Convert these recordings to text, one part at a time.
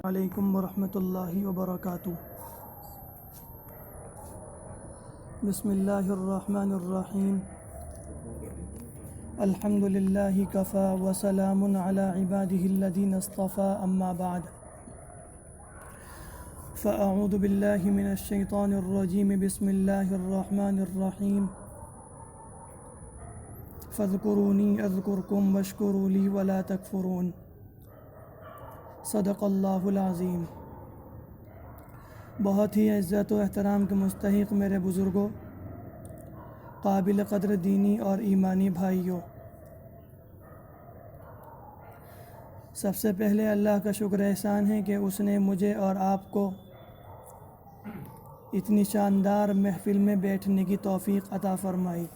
علیکم ورحمۃ اللہ وبرکاتہ۔ بسم اللہ الرحمن الرحیم۔ الحمد للہ کفا وسلام علی عبادہ الذین اصطفیٰ، اما بعد فاعوذ باللہ من الشیطان الرجیم، بسم اللہ الرحمن الرحیم۔ فاذکرونی اذکرکم واشکروا لی ولا تکفرون۔ صدق اللہ العظیم۔ بہت ہی عزت و احترام کے مستحق میرے بزرگوں، قابل قدر دینی اور ایمانی بھائیوں، سب سے پہلے اللہ کا شکر احسان ہے کہ اس نے مجھے اور آپ کو اتنی شاندار محفل میں بیٹھنے کی توفیق عطا فرمائی۔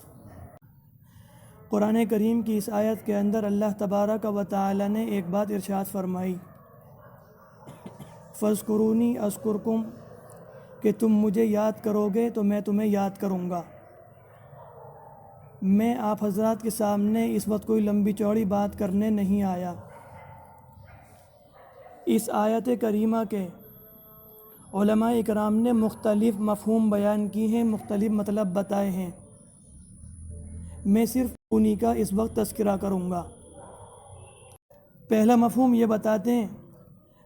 قرآن کریم کی اس آیت کے اندر اللہ تبارک و تعالی نے ایک بات ارشاد فرمائی، فاذکرونی اذکرکم، کہ تم مجھے یاد کرو گے تو میں تمہیں یاد کروں گا۔ میں آپ حضرات کے سامنے اس وقت کوئی لمبی چوڑی بات کرنے نہیں آیا۔ اس آیت کریمہ کے علماء اکرام نے مختلف مفہوم بیان کی ہیں، مختلف مطلب بتائے ہیں۔ میں صرف انہی کا اس وقت تذکرہ کروں گا۔ پہلا مفہوم یہ بتاتے ہیں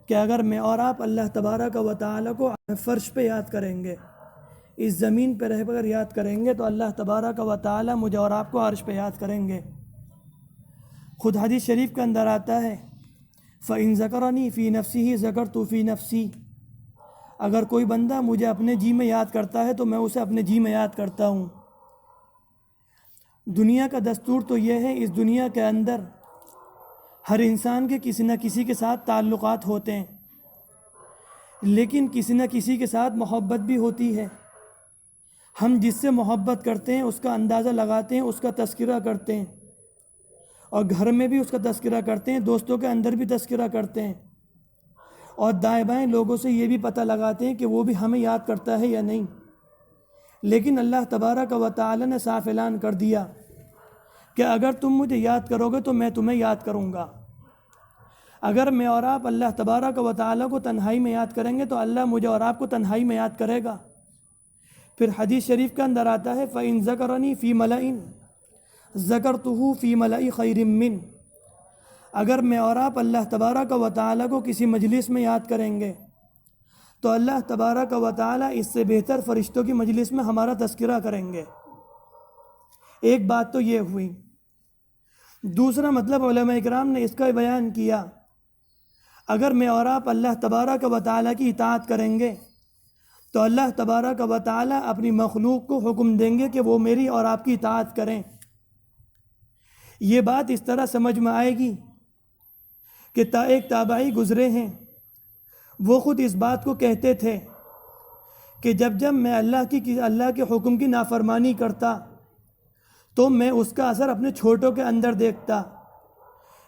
کہ اگر میں اور آپ اللہ تبارک و تعالی کو فرش پہ یاد کریں گے، اس زمین پہ رہ کر یاد کریں گے، تو اللہ تبارک و تعالی مجھے اور آپ کو عرش پہ یاد کریں گے۔ خود حدیث شریف کے اندر آتا ہے، فَإِن ذَكَرَنِي فِي نَفْسِهِ ذَكَرْتُ فِي نَفْسِي، اگر کوئی بندہ مجھے اپنے جی میں یاد کرتا ہے تو میں اسے اپنے جی میں یاد کرتا ہوں۔ دنیا کا دستور تو یہ ہے، اس دنیا کے اندر ہر انسان کے کسی نہ کسی کے ساتھ تعلقات ہوتے ہیں، لیکن کسی نہ کسی کے ساتھ محبت بھی ہوتی ہے۔ ہم جس سے محبت کرتے ہیں اس کا اندازہ لگاتے ہیں، اس کا تذکرہ کرتے ہیں، اور گھر میں بھی اس کا تذکرہ کرتے ہیں، دوستوں کے اندر بھی تذکرہ کرتے ہیں، اور دائیں بائیں لوگوں سے یہ بھی پتہ لگاتے ہیں کہ وہ بھی ہمیں یاد کرتا ہے یا نہیں۔ لیکن اللہ تبارک و تعالی نے صاف اعلان کر دیا کہ اگر تم مجھے یاد کرو گے تو میں تمہیں یاد کروں گا۔ اگر میں اور آپ اللہ تبارک و تعالی کو تنہائی میں یاد کریں گے تو اللہ مجھے اور آپ کو تنہائی میں یاد کرے گا۔ پھر حدیث شریف کے اندر آتا ہے، فَإِن ذَكَرَنِي فِي مَلَئٍ ذَكَرْتُهُ فِي مَلَئِ خَيْرٍ مِّن، اگر میں اور آپ اللہ تبارک و تعالی کو کسی مجلس میں یاد کریں گے تو اللہ تبارک و تعالی اس سے بہتر فرشتوں کی مجلس میں ہمارا تذکرہ کریں گے۔ ایک بات تو یہ ہوئی۔ دوسرا مطلب علماء اکرام نے اس کا بیان کیا، اگر میں اور آپ اللہ تبارک و تعالی کی اطاعت کریں گے تو اللہ تبارک و تعالی اپنی مخلوق کو حکم دیں گے کہ وہ میری اور آپ کی اطاعت کریں۔ یہ بات اس طرح سمجھ میں آئے گی کہ ایک تابعی گزرے ہیں، وہ خود اس بات کو کہتے تھے کہ جب میں اللہ کے حکم کی نافرمانی کرتا تو میں اس کا اثر اپنے چھوٹوں کے اندر دیکھتا،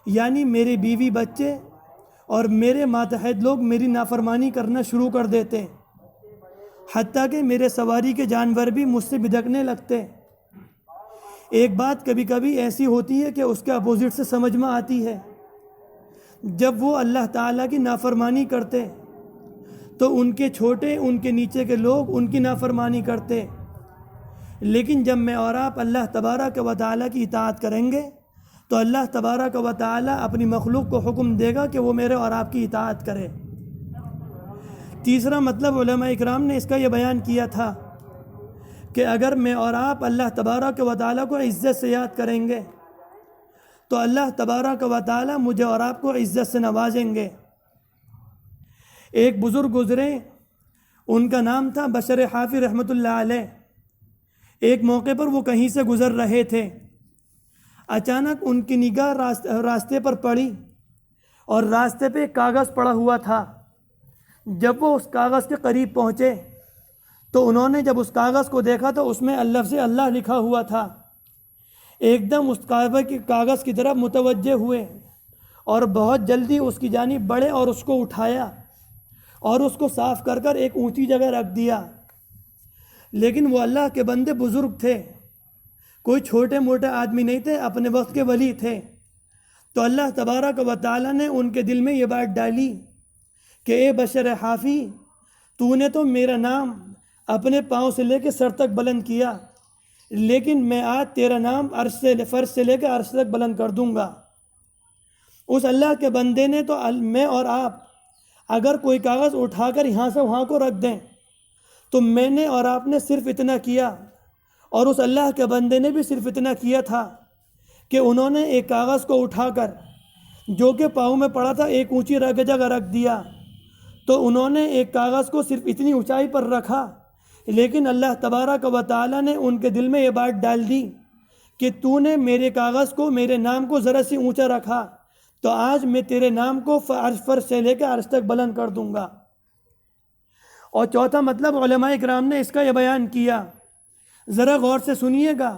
یعنی میری بیوی بچے اور میرے ماتحت لوگ میری نافرمانی کرنا شروع کر دیتے، حتیٰ کہ میرے سواری کے جانور بھی مجھ سے بدکنے لگتے۔ ایک بات کبھی کبھی ایسی ہوتی ہے کہ اس کے اپوزٹ سے سمجھ میں آتی ہے، جب وہ اللہ تعالیٰ کی نافرمانی کرتے تو ان کے چھوٹے، ان کے نیچے کے لوگ ان کی نافرمانی کرتے، لیکن جب میں اور آپ اللہ تبارک و تعالیٰ کی اطاعت کریں گے تو اللہ تبارک و تعالیٰ اپنی مخلوق کو حکم دے گا کہ وہ میرے اور آپ کی اطاعت کرے۔ تیسرا مطلب علماء اکرام نے اس کا یہ بیان کیا تھا کہ اگر میں اور آپ اللہ تبارک و تعالیٰ کو عزت سے یاد کریں گے تو اللہ تبارک و تعالیٰ مجھے اور آپ کو عزت سے نوازیں گے۔ ایک بزرگ گزرے، ان کا نام تھا بشر حافی رحمۃ اللہ علیہ۔ ایک موقع پر وہ کہیں سے گزر رہے تھے، اچانک ان کی نگاہ راستے پر پڑی اور راستے پہ ایک کاغذ پڑا ہوا تھا۔ جب وہ اس کاغذ کے قریب پہنچے تو انہوں نے جب اس کاغذ کو دیکھا تو اس میں لفظ اللہ لکھا ہوا تھا۔ ایک دم اس کاغذ کی طرف متوجہ ہوئے اور بہت جلدی اس کی جانب بڑھے اور اس کو اٹھایا اور اس کو صاف کر ایک اونچی جگہ رکھ دیا۔ لیکن وہ اللہ کے بندے بزرگ تھے، کوئی چھوٹے موٹے آدمی نہیں تھے، اپنے وقت کے ولی تھے۔ تو اللہ تبارک و تعالی نے ان کے دل میں یہ بات ڈالی کہ اے بشر حافی، تو نے تو میرا نام اپنے پاؤں سے لے کے سر تک بلند کیا، لیکن میں آج تیرا نام فرش سے لے کے عرش تک بلند کر دوں گا۔ اس اللہ کے بندے نے تو میں اور آپ اگر کوئی کاغذ اٹھا کر یہاں سے وہاں کو رکھ دیں تو میں نے اور آپ نے صرف اتنا کیا، اور اس اللہ کے بندے نے بھی صرف اتنا کیا تھا کہ انہوں نے ایک کاغذ کو اٹھا کر جو کہ پاؤں میں پڑا تھا ایک اونچی جگہ رکھ دیا، تو انہوں نے ایک کاغذ کو صرف اتنی اونچائی پر رکھا، لیکن اللہ تبارک و تعالیٰ نے ان کے دل میں یہ بات ڈال دی کہ تو نے میرے کاغذ کو، میرے نام کو ذرا سی اونچا رکھا تو آج میں تیرے نام کو فرش سے لے کے عرش تک بلند کر دوں گا۔ اور چوتھا مطلب علماء اکرام نے اس کا یہ بیان کیا، ذرا غور سے سنیے گا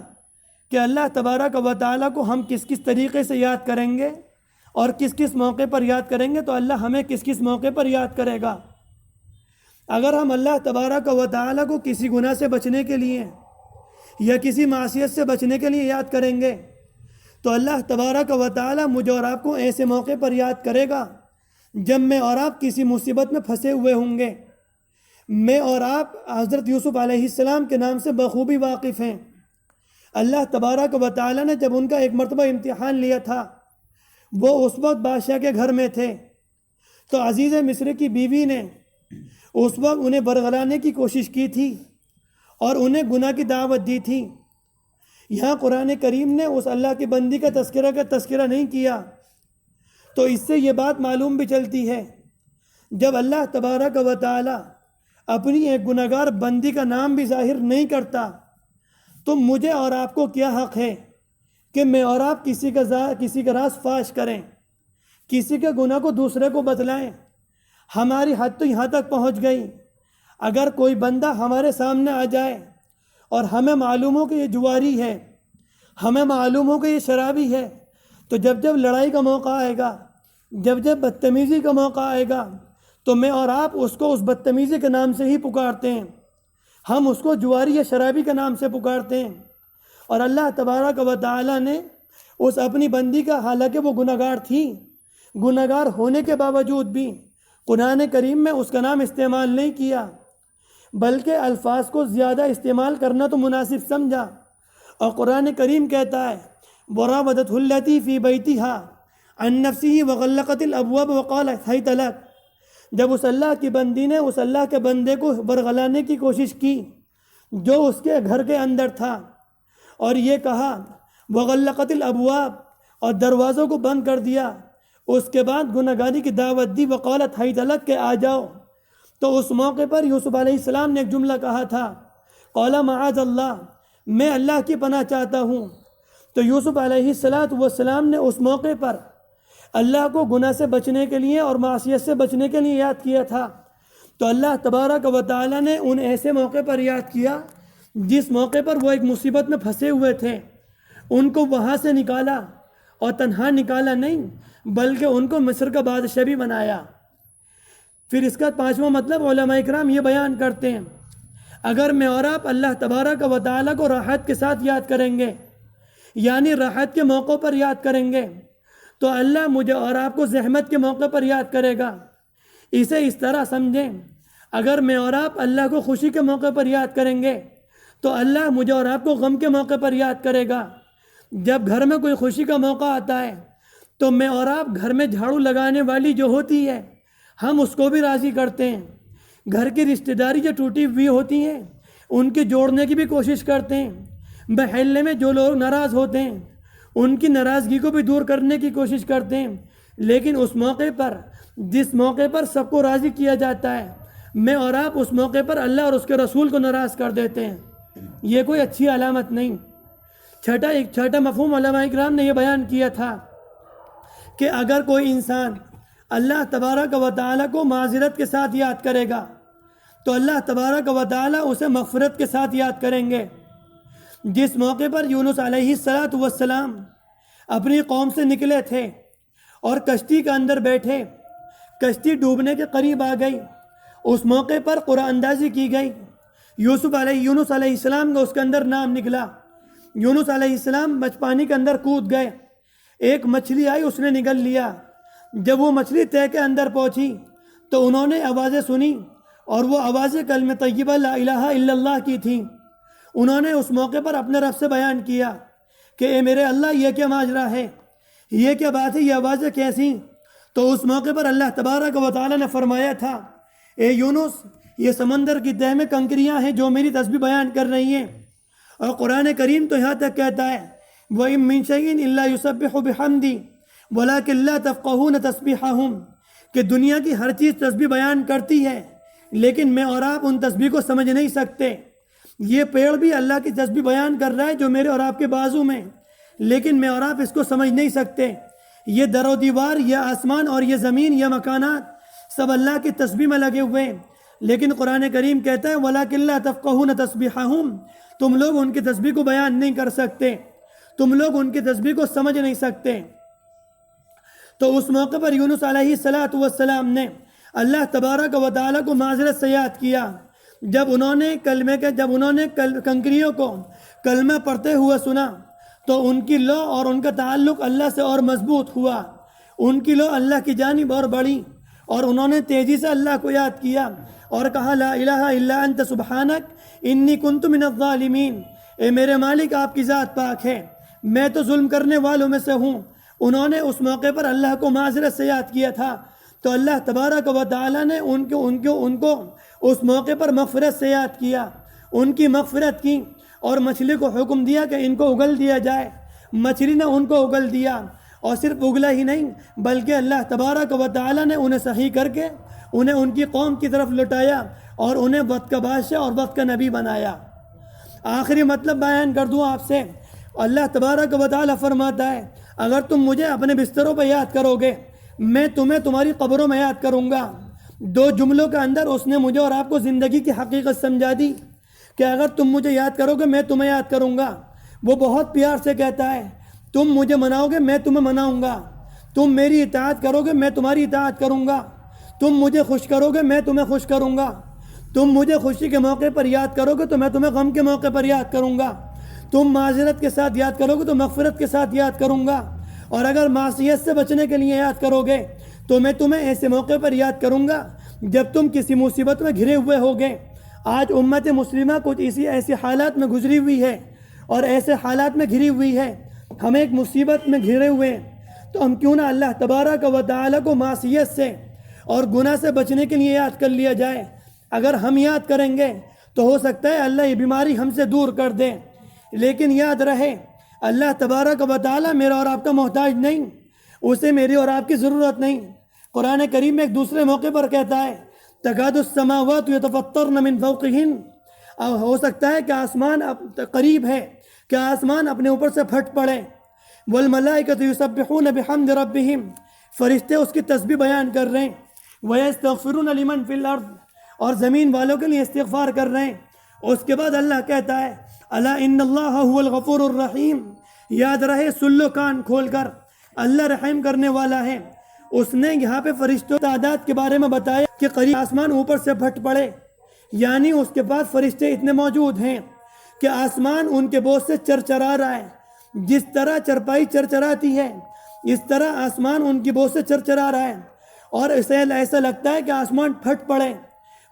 کہ اللہ تبارک و تعالیٰ کو ہم کس کس طریقے سے یاد کریں گے اور کس کس موقع پر یاد کریں گے، تو اللہ ہمیں کس کس موقع پر یاد کرے گا۔ اگر ہم اللہ تبارک و تعالیٰ کو کسی گناہ سے بچنے کے لیے یا کسی معصیت سے بچنے کے لیے یاد کریں گے تو اللہ تبارک و تعالیٰ مجھے اور آپ کو ایسے موقع پر یاد کرے گا جب میں اور آپ کسی مصیبت میں پھنسے ہوئے ہوں گے۔ میں اور آپ حضرت یوسف علیہ السلام کے نام سے بخوبی واقف ہیں۔ اللہ تبارک و تعالیٰ نے جب ان کا ایک مرتبہ امتحان لیا تھا، وہ اس وقت بادشاہ کے گھر میں تھے، تو عزیز مصر کی بیوی نے اس وقت انہیں برگلانے کی کوشش کی تھی اور انہیں گناہ کی دعوت دی تھی۔ یہاں قرآن کریم نے اس اللہ کی بندی کا تذکرہ نہیں کیا، تو اس سے یہ بات معلوم بھی چلتی ہے جب اللہ تبارک و تعالی اپنی ایک گناہگار بندی کا نام بھی ظاہر نہیں کرتا تو مجھے اور آپ کو کیا حق ہے کہ میں اور آپ کسی کا راز فاش کریں، کسی کے گناہ کو دوسرے کو بتلائیں۔ ہماری حد تو یہاں تک پہنچ گئی، اگر کوئی بندہ ہمارے سامنے آ جائے اور ہمیں معلوم ہو کہ یہ جواری ہے، ہمیں معلوم ہو کہ یہ شرابی ہے، تو جب جب لڑائی کا موقع آئے گا، جب جب بدتمیزی کا موقع آئے گا، تو میں اور آپ اس کو اس بدتمیزی کے نام سے ہی پکارتے ہیں، ہم اس کو جواری یا شرابی کے نام سے پکارتے ہیں۔ اور اللہ تبارک و تعالی نے اس اپنی بندی کا، حالانکہ وہ گناہگار تھی، گناہگار ہونے کے باوجود بھی قرآن کریم میں اس کا نام استعمال نہیں کیا، بلکہ الفاظ کو زیادہ استعمال کرنا تو مناسب سمجھا، اور قرآن کریم کہتا ہے وراودته التي في بيتها عن نفسه وغلقت الابواب وقالت هيت لك۔ جب اس اللہ کی بندی نے اس اللہ کے بندے کو برگلانے کی کوشش کی جو اس کے گھر کے اندر تھا، اور یہ کہا وغلقت الابواب، اور دروازوں کو بند کر دیا، اس کے بعد گناہگاری کی دعوت دی، وقالت هيت لك کہ آ جاؤ، تو اس موقع پر یوسف علیہ السلام نے ایک جملہ کہا تھا قال معاذ اللہ، میں اللہ کی پناہ چاہتا ہوں۔ تو یوسف علیہ السلام نے اس موقع پر اللہ کو گناہ سے بچنے کے لیے اور معصیت سے بچنے کے لیے یاد کیا تھا، تو اللہ تبارک و تعالی نے ان ایسے موقع پر یاد کیا جس موقع پر وہ ایک مصیبت میں پھنسے ہوئے تھے، ان کو وہاں سے نکالا، اور تنہا نکالا نہیں بلکہ ان کو مصر کا بادشاہ بھی بنایا۔ پھر اس کا پانچواں مطلب علماء اکرام یہ بیان کرتے ہیں، اگر میں اور آپ اللہ تبارک و تعالیٰ کو راحت کے ساتھ یاد کریں گے، یعنی راحت کے موقع پر یاد کریں گے، تو اللہ مجھے اور آپ کو زحمت کے موقع پر یاد کرے گا۔ اسے اس طرح سمجھیں، اگر میں اور آپ اللہ کو خوشی کے موقع پر یاد کریں گے تو اللہ مجھے اور آپ کو غم کے موقع پر یاد کرے گا۔ جب گھر میں کوئی خوشی کا موقع آتا ہے تو میں اور آپ گھر میں جھاڑو لگانے والی جو ہوتی ہے ہم اس کو بھی راضی کرتے ہیں، گھر کی رشتہ داری جو ٹوٹی ہوئی ہوتی ہیں ان کے جوڑنے کی بھی کوشش کرتے ہیں، محلے میں جو لوگ ناراض ہوتے ہیں ان کی ناراضگی کو بھی دور کرنے کی کوشش کرتے ہیں۔ لیکن اس موقع پر، جس موقع پر سب کو راضی کیا جاتا ہے، میں اور آپ اس موقع پر اللہ اور اس کے رسول کو ناراض کر دیتے ہیں، یہ کوئی اچھی علامت نہیں۔ ایک چھٹا مفہوم علماء اکرام نے یہ بیان کیا تھا کہ اگر کوئی انسان اللہ تبارک و تعالیٰ کو معذرت کے ساتھ یاد کرے گا تو اللہ تبارک و تعالیٰ اسے مغفرت کے ساتھ یاد کریں گے۔ جس موقع پر یونس علیہ السلام اپنی قوم سے نکلے تھے اور کشتی کے اندر بیٹھے، کشتی ڈوبنے کے قریب آ گئی، اس موقع پر قرآن اندازی کی گئی، یونس علیہ السلام کا اس کے اندر نام نکلا، یونس علیہ السلام پانی کے اندر کود گئے، ایک مچھلی آئی اس نے نگل لیا، جب وہ مچھلی تہہ کے اندر پہنچی تو انہوں نے آوازیں سنی اور وہ آوازیں کلمہ طیبہ لا الہ الا اللہ کی تھیں۔ انہوں نے اس موقع پر اپنے رب سے بیان کیا کہ اے میرے اللہ یہ کیا ماجرا ہے، یہ کیا بات ہے، یہ آوازیں کیسی؟ تو اس موقع پر اللہ تبارک و تعالیٰ نے فرمایا تھا اے یونس، یہ سمندر کی تہ میں کنکریاں ہیں جو میری تسبیح بیان کر رہی ہیں۔ اور قرآن کریم تو یہاں تک کہتا ہے وَإِن مِّن شَيْءٍ إِلَّا يُسَبِّحُ بِحَمْدِهِ وَلَكِن لَّا تَفْقَهُونَ تَسْبِيحَهُمْ کہ دنیا کی ہر چیز تسبیح بیان کرتی ہے لیکن میں اور آپ ان تسبیح کو سمجھ نہیں سکتے۔ یہ پیڑ بھی اللہ کی تسبیح بیان کر رہا ہے جو میرے اور آپ کے بازو میں، لیکن میں اور آپ اس کو سمجھ نہیں سکتے۔ یہ در و دیوار، یہ آسمان اور یہ زمین، یہ مکانات سب اللہ کی تسبیح میں لگے ہوئے ہیں، لیکن قرآن کریم کہتا ہے وَلَكِن لَّا تَفْقَهُونَ تَسْبِيحَهُمْ تم لوگ ان کی تسبیح کو بیان نہیں کر سکتے، تم لوگ ان کی تسبیح کو سمجھ نہیں سکتے۔ تو اس موقع پر یونس علیہ السلام نے اللہ تبارک و تعالیٰ کو معذرت سے یاد کیا جب انہوں نے کنکریوں کو کلمہ پڑھتے ہوئے سنا تو ان کی لو اور ان کا تعلق اللہ سے اور مضبوط ہوا، ان کی لو اللہ کی جانب اور بڑھی، اور انہوں نے تیزی سے اللہ کو یاد کیا اور کہا لا الہ الا انت سبحانک انی کنت من الظالمین، اے میرے مالک آپ کی ذات پاک ہے، میں تو ظلم کرنے والوں میں سے ہوں۔ انہوں نے اس موقع پر اللہ کو معذرت سے یاد کیا تھا تو اللہ تبارک و تعالیٰ نے ان کو اس موقع پر مغفرت سے یاد کیا، ان کی مغفرت کی اور مچھلی کو حکم دیا کہ ان کو اگل دیا جائے۔ مچھلی نے ان کو اگل دیا اور صرف اگلا ہی نہیں بلکہ اللہ تبارک و تعالیٰ نے انہیں صحیح کر کے انہیں ان کی قوم کی طرف لٹایا اور انہیں وقت کا بادشاہ اور وقت کا نبی بنایا۔ آخری مطلب بیان کر دوں آپ سے، اللہ تبارک و تعالیٰ فرماتا ہے اگر تم مجھے اپنے بستروں پہ یاد کرو گے میں تمہیں تمہاری قبروں میں یاد کروں گا۔ دو جملوں کے اندر اس نے مجھے اور آپ کو زندگی کی حقیقت سمجھا دی کہ اگر تم مجھے یاد کرو گے میں تمہیں یاد کروں گا۔ وہ بہت پیار سے کہتا ہے تم مجھے مناؤ گے میں تمہیں مناؤں گا، تم میری اطاعت کرو گے میں تمہاری اطاعت کروں گا، تم مجھے خوش کرو گے میں تمہیں خوش کروں گا، تم مجھے خوشی کے موقع پر یاد کرو گے تو میں تمہیں غم کے موقع پر یاد کروں گا، تم معذرت کے ساتھ یاد کرو گے تو مغفرت کے ساتھ یاد کروں گا، اور اگر معصیت سے بچنے کے لیے یاد کرو گے تو میں تمہیں ایسے موقع پر یاد کروں گا جب تم کسی مصیبت میں گھرے ہوئے ہوگے۔ آج امت مسلمہ کچھ ایسی حالات میں گزری ہوئی ہے اور ایسے حالات میں گھری ہوئی ہے، ہم ایک مصیبت میں گھرے ہوئے ہیں تو ہم کیوں نہ اللہ تبارک و تعالیٰ کو معصیت سے اور گناہ سے بچنے کے لیے یاد کر لیا جائے۔ اگر ہم یاد کریں گے تو ہو سکتا ہے اللہ یہ بیماری ہم سے دور کر دے، لیکن یاد رہے اللہ تبارک و تعالیٰ میرا اور آپ کا محتاج نہیں، اسے میری اور آپ کی ضرورت نہیں۔ قرآن کریم میں ایک دوسرے موقع پر کہتا ہے تکاد السماوات یتفطرن من فوقہن، ہو سکتا ہے کہ آسمان قریب ہے کہ آسمان اپنے اوپر سے پھٹ پڑے، والملائکۃ یسبحون بحمد ربہم، فرشتے اس کی تسبیح بیان کر رہے ہیں، ویستغفرون لمن فی الارض، اور زمین والوں کے لیے استغفار کر رہے ہیں۔ اس کے بعد اللہ کہتا ہے الا ان اللہ هو الغفور الرحیم، یاد رہے سن لو کان کھول کر، اللہ رحم کرنے والا ہے۔ اس نے یہاں پہ فرشتوں تعداد کے بارے میں بتایا کہ قریب آسمان اوپر سے پھٹ پڑے، یعنی اس کے پاس فرشتے اتنے موجود ہیں کہ آسمان ان کے بوجھ سے چرچرا رہا ہے۔ جس طرح چرپائی چرچراتی ہے اس طرح آسمان ان کی بوجھ سے چرچرا رہا ہے، اور اسے ایسا لگتا ہے کہ آسمان پھٹ پڑے،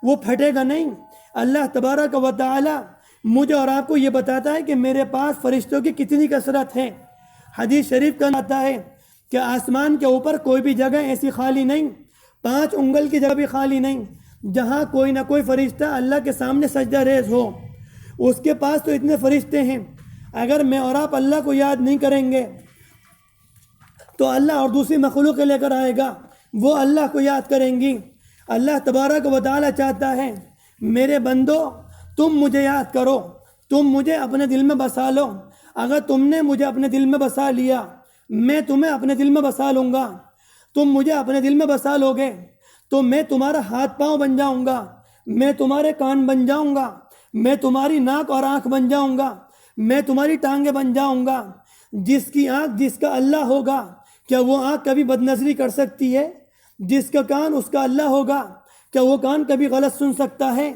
وہ پھٹے گا نہیں۔ اللہ تبارک و تعالی مجھے اور آپ کو یہ بتاتا ہے کہ میرے پاس فرشتوں کی کتنی کثرت ہے۔ حدیث شریف کا آتا ہے کہ آسمان کے اوپر کوئی بھی جگہ ایسی خالی نہیں، 5 انگل کی جگہ بھی خالی نہیں جہاں کوئی نہ کوئی فرشتہ اللہ کے سامنے سجدہ ریز ہو۔ اس کے پاس تو اتنے فرشتے ہیں، اگر میں اور آپ اللہ کو یاد نہیں کریں گے تو اللہ اور دوسری مخلوق لے کر آئے گا، وہ اللہ کو یاد کریں گی۔ اللہ تبارک و تعالی چاہتا ہے میرے بندو تم مجھے یاد کرو، تم مجھے اپنے دل میں بسا لو۔ اگر تم نے مجھے اپنے دل میں بسا لیا میں تمہیں اپنے دل میں بسا لوں گا، تم مجھے اپنے دل میں بسا لو گے تو میں تمہارا ہاتھ پاؤں بن جاؤں گا، میں تمہارے کان بن جاؤں گا، میں تمہاری ناک اور آنکھ بن جاؤں گا، میں تمہاری ٹانگیں بن جاؤں گا۔ جس کی آنکھ جس کا اللہ ہوگا کیا وہ آنکھ کبھی بد نظری کر سکتی ہے؟ جس کا کان اس کا اللہ ہوگا کیا وہ کان کبھی غلط سن سکتا ہے؟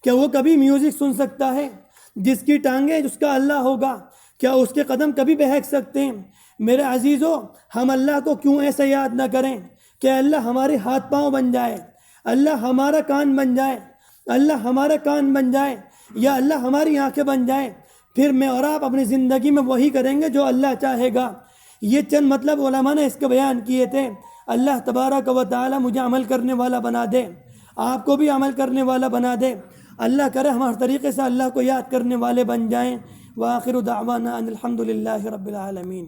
کیا وہ کبھی میوزک سن سکتا ہے؟ جس کی ٹانگیں اس کا اللہ ہوگا کیا اس کے قدم کبھی بہک سکتے ہیں؟ میرے عزیزو، ہم اللہ کو کیوں ایسے یاد نہ کریں کہ اللہ ہمارے ہاتھ پاؤں بن جائے، اللہ ہمارا کان بن جائے، اللہ ہمارا کان بن جائے، یا اللہ ہماری آنکھیں بن جائیں، پھر میں اور آپ اپنی زندگی میں وہی کریں گے جو اللہ چاہے گا۔ یہ چند مطلب علماء نے اس کے بیان کیے تھے۔ اللہ تبارک و تعالی مجھے عمل کرنے والا بنا دے، آپ کو بھی عمل کرنے والا بنا دے۔ اللہ کرے ہم ہر طریقے سے اللہ کو یاد کرنے والے بن جائیں۔ وآخر دعوانا ان الحمد للہ رب العالمین۔